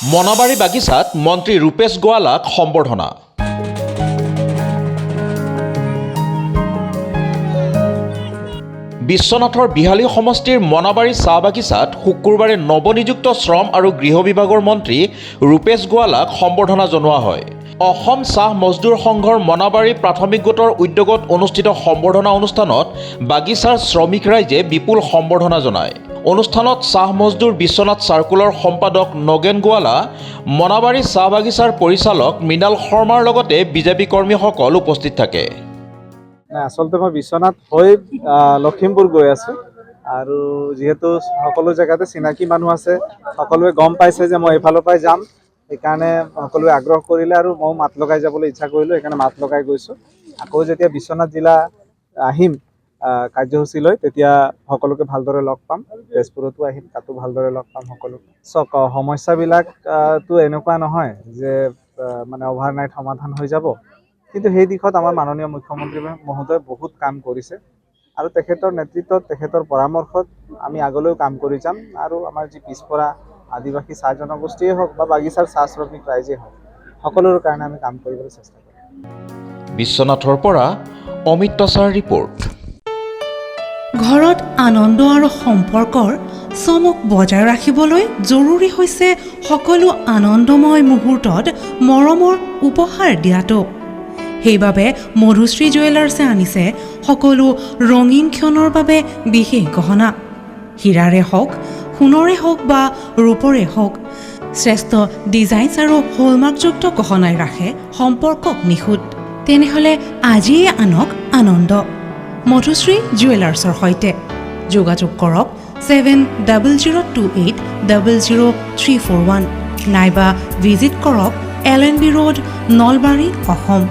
মনাবাৰী বাগিচাত মন্ত্ৰী ৰূপেশ গোৱালাক সম্বৰ্ধনা। বিশ্বনাথৰ বিহালী সমষ্টিৰ মনাবাৰী চাহ বাগিচাত শুকুৰবাৰে নৱনিযুক্ত শ্ৰম আৰু গৃহ বিভাগৰ মন্ত্ৰী ৰূপেশ গোৱালাক সম্বৰ্ধনা জনোৱা হয়। অসম চাহ মজদুৰ সংঘৰ মনাবাৰী প্ৰাথমিক গোটৰ উদ্যোগত অনুষ্ঠিত সম্বৰ্ধনা অনুষ্ঠানত বাগিচাৰ শ্ৰমিক ৰাইজে বিপুল সম্বৰ্ধনা জনায়। অনুষ্ঠানত চাহ মজদুৰ বিশ্বনাথ চাৰ্কুলৰ সম্পাদক নগেন গোৱালা, মনাবাৰী চাহ বাগিচাৰ পৰিচালক মৃণাল শৰ্মাৰ লগতে বিজেপি কৰ্মীসকল উপস্থিত থাকে। আচলতে মই বিশ্বনাথ হৈ লখিমপুৰ গৈ আছোঁ আৰু যিহেতু সকলো জেগাতে চিনাকি মানুহ আছে, সকলোৱে গম পাইছে যে মই এইফালৰ পৰাই যাম, সেইকাৰণে সকলোৱে আগ্ৰহ কৰিলে আৰু ময়ো মাত লগাই যাবলৈ ইচ্ছা কৰিলোঁ, সেইকাৰণে মাত লগাই গৈছোঁ। আকৌ যেতিয়া বিশ্বনাথ জিলা আহিম কাৰ্যসূচীলৈ, তেতিয়া সকলোকে ভালদৰে লগ পাম। তেজপুৰতো আহিম, তাতো ভালদৰে লগ পাম সকলোকে। চাওক, সমস্যাবিলাকতো এনেকুৱা নহয় যে মানে অভাৰনাইট সমাধান হৈ যাব, কিন্তু সেই দিশত আমাৰ মাননীয় মুখ্যমন্ত্ৰী মহোদয়ে বহুত কাম কৰিছে আৰু তেখেতৰ নেতৃত্বত, তেখেতৰ পৰামৰ্শত আমি আগলৈও কাম কৰি যাম আৰু আমাৰ যি পিছপৰা আদিবাসী চাহ জনগোষ্ঠীয়ে হওক বা বাগিচাৰ চাহ শ্ৰমিক ৰাইজেই হওক, সকলোৰে কাৰণে আমি কাম কৰিবলৈ চেষ্টা কৰিম। বিশ্বনাথৰ পৰা অমিত টছাৰ ৰিপৰ্ট। ঘৰত আনন্দ আৰু সম্পৰ্কৰ চমক বজাই ৰাখিবলৈ জৰুৰী হৈছে সকলো আনন্দময় মুহূৰ্তত মৰমৰ উপহাৰ দিয়াটো। সেইবাবে মধুশ্ৰী জুৱেলাৰ্ছে আনিছে সকলো ৰঙীন ক্ষণৰ বাবে বিশেষ গহনা। হীৰাৰে হওক, সোণৰে হওক বা ৰূপৰে হওক, শ্ৰেষ্ঠ ডিজাইনছ আৰু হলমাৰ্কযুক্ত গহনাই ৰাখে সম্পৰ্কক নিখুঁত। তেনেহ'লে আজিয়ে আনক আনন্দ মধুশ্ৰী জুৱেলাৰ্ছৰ সৈতে। যোগাযোগ কৰক 7002800341 নাইবা ভিজিট কৰক LNB ৰোড, নলবাৰী, অসম।